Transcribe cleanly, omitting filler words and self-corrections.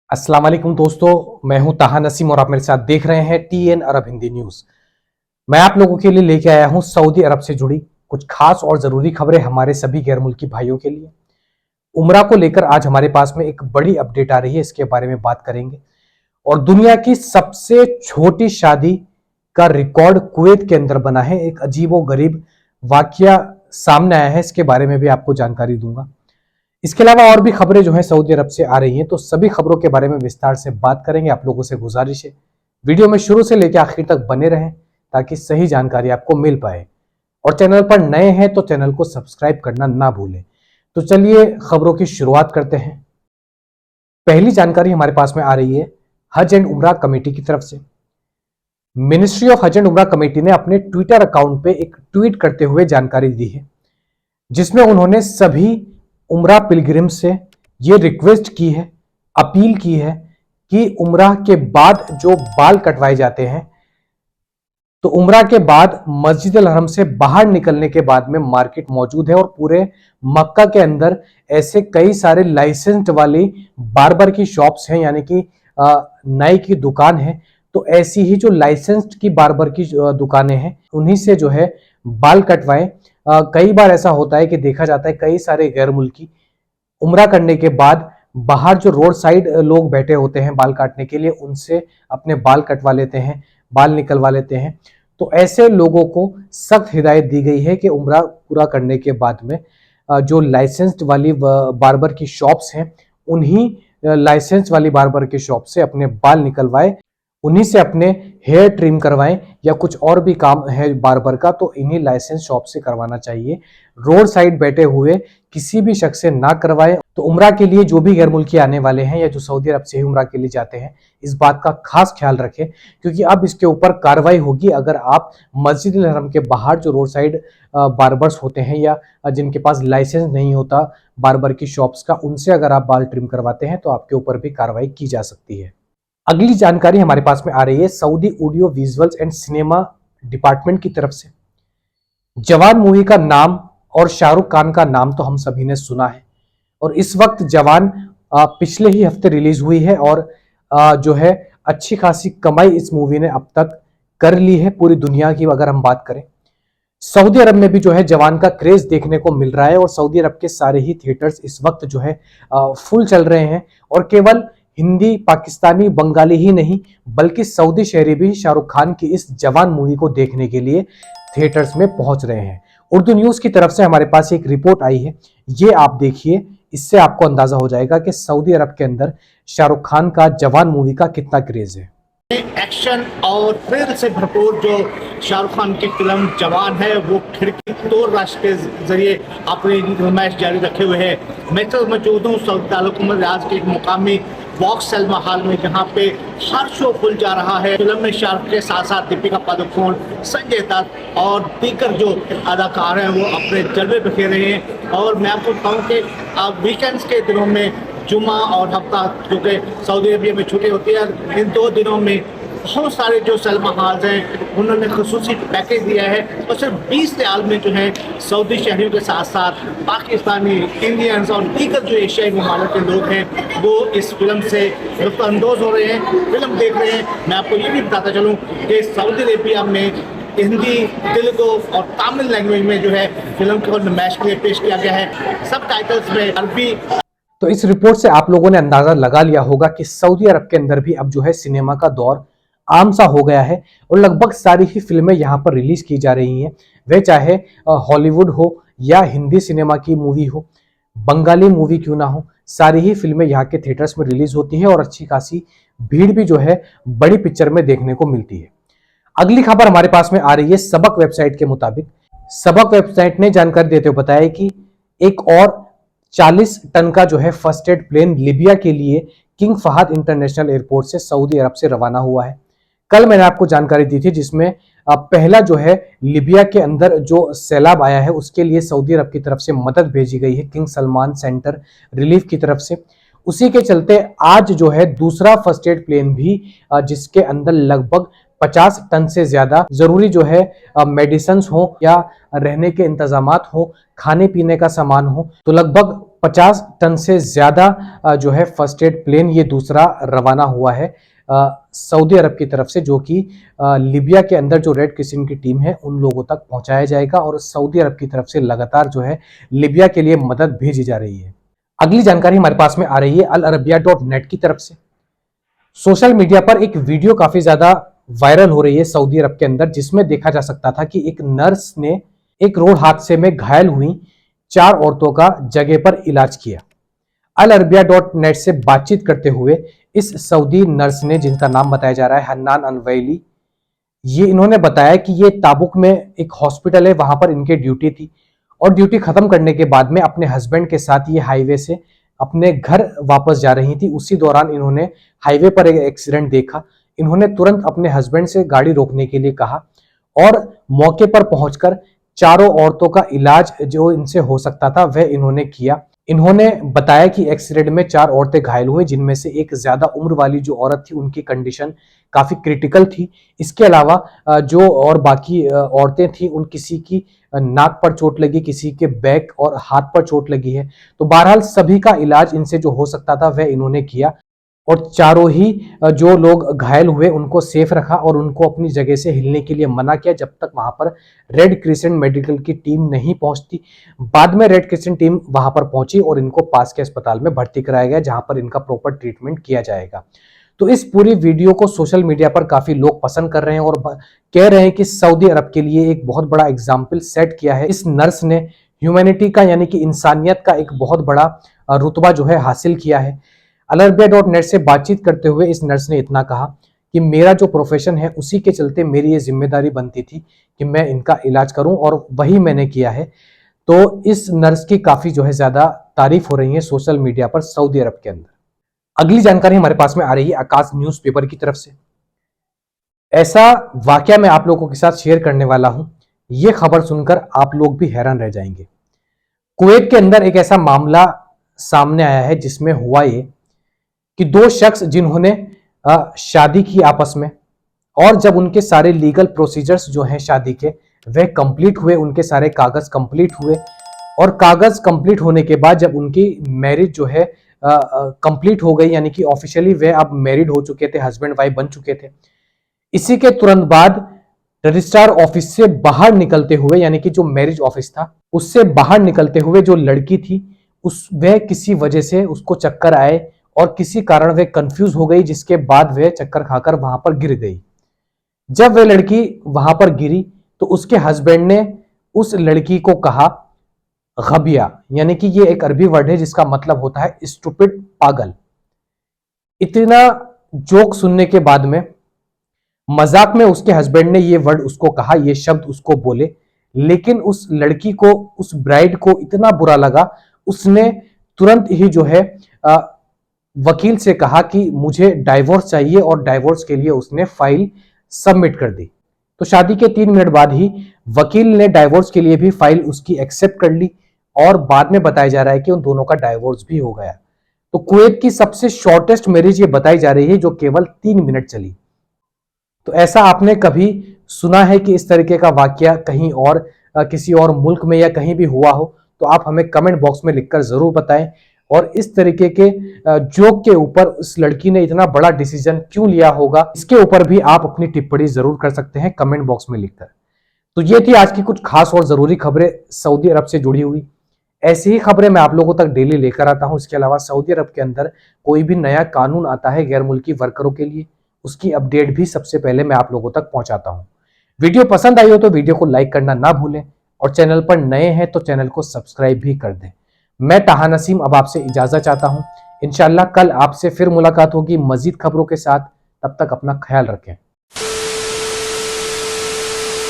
अस्सलाम वालेकुम दोस्तों, मैं हूं ताहा नसीम और आप मेरे साथ देख रहे हैं टीएन अरब हिंदी न्यूज। मैं आप लोगों के लिए लेके आया हूं सऊदी अरब से जुड़ी कुछ खास और जरूरी खबरें हमारे सभी गैर मुल्की भाइयों के लिए। उम्रा को लेकर आज हमारे पास में एक बड़ी अपडेट आ रही है, इसके बारे में बात करेंगे। और दुनिया की सबसे छोटी शादी का रिकॉर्ड कुवैत के अंदर बना है। एक अजीबो गरीब वाकया सामने आया है, इसके बारे में भी आपको जानकारी दूंगा। इसके अलावा और भी खबरें जो है सऊदी अरब से आ रही हैं, तो सभी खबरों के बारे में विस्तार से बात करेंगे। आप लोगों से गुजारिश है वीडियो में शुरू से लेकर आखिर तक बने रहें ताकि सही जानकारी आपको मिल पाए। और चैनल पर नए हैं तो चैनल को सब्सक्राइब करना ना भूलें। तो चलिए खबरों की शुरुआत करते हैं। पहली जानकारी हमारे पास में आ रही है हज एंड उमरा कमेटी की तरफ से। मिनिस्ट्री ऑफ हज एंड उमरा कमेटी ने अपने ट्विटर अकाउंट पे एक ट्वीट करते हुए जानकारी दी है, जिसमें उन्होंने सभी उमरा पिलग्रिम से ये रिक्वेस्ट की है, अपील की है कि उमरा के बाद जो बाल कटवाए जाते हैं, तो उमरा के बाद मस्जिद अल हरम से बाहर निकलने के बाद में मार्केट मौजूद है और पूरे मक्का के अंदर ऐसे कई सारे लाइसेंस्ड वाली बार्बर की शॉप्स हैं, यानी कि नाई की दुकान है। तो ऐसी ही जो लाइसेंस्ड की बार्बर की दुकानें हैं, उन्हीं से जो है बाल कटवाएं। कई बार ऐसा होता है कि देखा जाता है कई सारे गैर मुल्की उम्रा करने के बाद बाहर जो रोड साइड लोग बैठे होते हैं बाल काटने के लिए, उनसे अपने बाल कटवा लेते हैं, बाल निकलवा लेते हैं। तो ऐसे लोगों को सख्त हिदायत दी गई है कि उम्रा पूरा करने के बाद में जो लाइसेंस्ड वाली बार्बर की शॉप्स हैं, उन्हीं लाइसेंस वाली बार्बर की शॉप से अपने बाल निकलवाए, उन्हीं से अपने हेयर ट्रिम करवाएं, या कुछ और भी काम है बार्बर का तो इन्हीं लाइसेंस शॉप से करवाना चाहिए। रोड साइड बैठे हुए किसी भी शख्स से ना करवाएं। तो उम्रा के लिए जो भी गैर मुल्की आने वाले हैं या जो सऊदी अरब से ही उम्रा के लिए जाते हैं, इस बात का खास ख्याल रखें, क्योंकि अब इसके ऊपर कार्रवाई होगी अगर आप मस्जिद अल हरम के बाहर जो रोड साइड बार्बर्स होते हैं या जिनके पास लाइसेंस नहीं होता बार्बर की शॉप्स का, उनसे अगर आप बाल ट्रिम करवाते हैं तो आपके ऊपर भी कार्रवाई की जा सकती है। अगली जानकारी हमारे पास में आ रही है Saudi audio visuals and cinema department की तरफ से। जवान मूवी का नाम और शाहरुख खान का नाम तो हम सभी ने सुना है, और इस वक्त जवान पिछले ही हफ्ते रिलीज हुई है और जो है अच्छी खासी कमाई इस मूवी ने अब तक कर ली है पूरी दुनिया की। अगर हम बात करें सऊदी अरब में भी जो है जवान का क्रेज देखने को मिल रहा है, और सऊदी अरब के सारे ही थिएटर्स इस वक्त जो है फुल चल रहे हैं। और केवल हिंदी, पाकिस्तानी, बंगाली ही नहीं बल्कि सऊदी शहरी भी शाहरुख खान की इस जवान मूवी को देखने के लिए थिएटर्स में पहुंच रहे हैं। उर्दू न्यूज की तरफ से हमारे पास एक रिपोर्ट आई है, ये आप देखिए, इससे आपको अंदाजा हो जाएगा कि सऊदी अरब के अंदर शाहरुख खान का जवान मूवी का कितना क्रेज है। एक्शन और थ्रिल से भरपूर जो शाहरुख खान की फिल्म जवान है, वो खिड़की तोड़ राष्ट्र के जरिए अपनी नुमाइश जारी रखे हुए है। मैं तो मौजूद हूँ सऊदी तालुकुमत रियाज के एक मुकामी बॉक्स सिनेमा हॉल में, जहाँ पे हर शो खुल जा रहा है। फिल्म में शाहरुख के साथ साथ दीपिका पादुकोण, संजय दत्त और दीगर जो अदाकार हैं वो अपने जलवे बिखेर रहे हैं। और मैं आपको बताऊँ कि वीकेंड्स के दिनों में जुमा और हफ्ता जो कि सऊदी अरबिया में छुट्टी होती है, इन 2 दिनों में बहुत सारे जो सिनेमा हॉल्स हैं उन्होंने खसूसी पैकेज दिया है। और सिर्फ 20 रियाल में जो है सऊदी शहरियों के साथ साथ पाकिस्तानी, इंडियंस और दीगर जो एशियाई ममालिक के लोग हैं वो इस फिल्म से लुत्फ़अंदोज़ हो रहे हैं, फिल्म देख रहे हैं। मैं आपको ये भी बताता चलूँ कि सऊदी अरेबिया में हिंदी, तेलुगु और तमिल लैंग्वेज में जो है फिल्म को नुमाइश के लिए पेश किया गया है, सब टाइटल्स में अरबी। तो इस रिपोर्ट से आप लोगों ने अंदाजा लगा लिया होगा कि सऊदी अरब के अंदर भी अब जो है सिनेमा का दौर आम सा हो गया है, और लगभग सारी ही फिल्में यहाँ पर रिलीज की जा रही हैं। वे चाहे हॉलीवुड हो या हिंदी सिनेमा की मूवी हो, बंगाली मूवी क्यों ना हो, सारी ही फिल्में यहाँ के थिएटर्स में रिलीज होती है और अच्छी खासी भीड़ भी जो है बड़ी पिक्चर में देखने को मिलती है। अगली खबर हमारे पास में आ रही है सबक वेबसाइट के मुताबिक। सबक वेबसाइट ने जानकारी देते हुए बताया कि एक और 40 टन का जो है फर्स्ट एड प्लेन लीबिया के लिए किंग फहद इंटरनेशनल एयरपोर्ट से सऊदी अरब से रवाना हुआ है। कल मैंने आपको जानकारी दी थी, जिसमें पहला जो है लीबिया के अंदर जो सैलाब आया है उसके लिए सऊदी अरब की तरफ से मदद भेजी गई है किंग सलमान सेंटर रिलीफ की तरफ से। उसी के चलते आज जो है दूसरा फर्स्ट एड प्लेन भी जिसके अंदर लगभग 50 टन से ज्यादा जरूरी जो है मेडिसिन हो या रहने के इंतजामात हो, खाने पीने का सामान हो, तो लगभग 50 टन से ज्यादा जो है फर्स्ट एड प्लेन ये दूसरा रवाना हुआ है सऊदी अरब की तरफ से, जो कि लीबिया के अंदर जो रेड क्रिसेंट की टीम है उन लोगों तक पहुंचाया जाएगा और सऊदी अरब की तरफ से लगातार जो है लीबिया के लिए मदद भेजी जा रही है। अगली जानकारी हमारे पास में आ रही है al-arabiya.net की तरफ से। सोशल मीडिया पर एक वीडियो काफी ज्यादा वायरल हो रही है सऊदी अरब के अंदर, जिसमें देखा जा सकता था कि एक नर्स ने एक रोड हादसे में घायल हुई 4 औरतों का जगह पर इलाज किया। al-arabiya.net से बातचीत करते हुए इस सऊदी नर्स ने, जिनका नाम बताया जा रहा है हन्नान अनवैली, ये इन्होंने बताया कि ये ताबुक में एक हॉस्पिटल है, वहां पर इनके ड्यूटी थी और ड्यूटी खत्म करने के बाद में अपने हस्बैंड के साथ ये हाईवे से अपने घर वापस जा रही थी। उसी दौरान इन्होंने हाईवे पर एक एक्सीडेंट देखा। इन्होंने तुरंत अपने हस्बैंड से गाड़ी रोकने के लिए कहा और मौके पर पहुंचकर चारों औरतों का इलाज जो इनसे हो सकता था वह इन्होंने किया। इन्होंने बताया कि एक्सीडेंट में 4 औरतें घायल हुई, जिनमें से एक ज्यादा उम्र वाली जो औरत थी उनकी कंडीशन काफी क्रिटिकल थी। इसके अलावा जो और बाकी औरतें थी उन किसी की नाक पर चोट लगी, किसी के बैक और हाथ पर चोट लगी है। तो बहरहाल सभी का इलाज इनसे जो हो सकता था वह इन्होंने किया और चारों ही जो लोग घायल हुए उनको सेफ रखा और उनको अपनी जगह से हिलने के लिए मना किया जब तक वहां पर रेड क्रिसेंट मेडिकल की टीम नहीं पहुंचती। बाद में रेड क्रिसेंट टीम वहां पर पहुंची और इनको पास के अस्पताल में भर्ती कराया गया, जहां पर इनका प्रॉपर ट्रीटमेंट किया जाएगा। तो इस पूरी वीडियो को सोशल मीडिया पर काफी लोग पसंद कर रहे हैं और कह रहे हैं कि सऊदी अरब के लिए एक बहुत बड़ा एग्जाम्पल सेट किया है। इस नर्स ने ह्यूमैनिटी का यानी कि इंसानियत का एक बहुत बड़ा रुतबा जो है हासिल किया है। al-arabiya.net से बातचीत करते हुए इस नर्स ने इतना कहा कि मेरा जो प्रोफेशन है उसी के चलते मेरी ये जिम्मेदारी बनती थी कि मैं इनका इलाज करूं और वही मैंने किया है। तो इस नर्स की काफी जो है ज्यादा तारीफ हो रही है सोशल मीडिया पर सऊदी अरब के अंदर। अगली जानकारी हमारे पास में आ रही है आकाश न्यूज़पेपर की तरफ से। ऐसा वाकया मैं आप लोगों के साथ शेयर करने वाला हूं, यह खबर सुनकर आप लोग भी हैरान रह जाएंगे। कुवैत के अंदर एक ऐसा मामला सामने आया है जिसमें हुआ ये कि 2 शख्स जिन्होंने शादी की आपस में, और जब उनके सारे लीगल प्रोसीजर्स जो हैं शादी के वह कंप्लीट हुए, उनके सारे कागज कंप्लीट हुए और कागज कंप्लीट होने के बाद जब उनकी मैरिज जो है कंप्लीट हो गई, यानी कि ऑफिशियली वे अब मैरिड हो चुके थे, हस्बैंड वाइफ बन चुके थे, इसी के तुरंत बाद रजिस्ट्रार ऑफिस से बाहर निकलते हुए, यानी कि जो मैरिज ऑफिस था उससे बाहर निकलते हुए जो लड़की थी वह किसी वजह से उसको चक्कर आए और किसी कारण वह कंफ्यूज हो गई, जिसके बाद वह चक्कर खाकर वहां पर गिर गई। जब वह लड़की वहां पर गिरी तो उसके हस्बैंड ने उस लड़की को कहा गबिया, यानी कि ये एक अरबी वर्ड है जिसका मतलब होता है स्टूपिड, पागल। इतना जोक सुनने के बाद में मजाक में उसके हस्बैंड ने ये वर्ड उसको कहा, ये शब्द उसको बोले, लेकिन उस लड़की को, उस ब्राइड को इतना बुरा लगा, उसने तुरंत ही जो है वकील से कहा कि मुझे डाइवोर्स चाहिए और डाइवोर्स के लिए उसने फाइल सबमिट कर दी। तो शादी के 3 मिनट बाद ही वकील ने डाइवोर्स के लिए भी फाइल उसकी एक्सेप्ट कर ली और बाद में बताया जा रहा है कि उन दोनों का डाइवोर्स भी हो गया। तो कुवैत की सबसे शॉर्टेस्ट मैरिज ये बताई जा रही है जो केवल 3 मिनट चली। तो ऐसा आपने कभी सुना है कि इस तरीके का वाकया कहीं और किसी और मुल्क में या कहीं भी हुआ हो? तो आप हमें कमेंट बॉक्स में लिखकर जरूर बताएं। और इस तरीके के जोक के ऊपर उस लड़की ने इतना बड़ा डिसीजन क्यों लिया होगा, इसके ऊपर भी आप अपनी टिप्पणी जरूर कर सकते हैं कमेंट बॉक्स में लिखकर। तो ये थी आज की कुछ खास और जरूरी खबरें सऊदी अरब से जुड़ी हुई। ऐसी ही खबरें मैं आप लोगों तक डेली लेकर आता हूं। इसके अलावा सऊदी अरब के अंदर कोई भी नया कानून आता है गैर मुल्की वर्करों के लिए, उसकी अपडेट भी सबसे पहले मैं आप लोगों तक पहुंचाता हूं। वीडियो पसंद आई हो तो वीडियो को लाइक करना ना भूलें और चैनल पर नए हैं तो चैनल को सब्सक्राइब भी कर दें। मैं ताहा नसीम अब आपसे इजाजत चाहता हूं। इंशाल्लाह कल आपसे फिर मुलाकात होगी मजीद खबरों के साथ। तब तक अपना ख्याल रखें।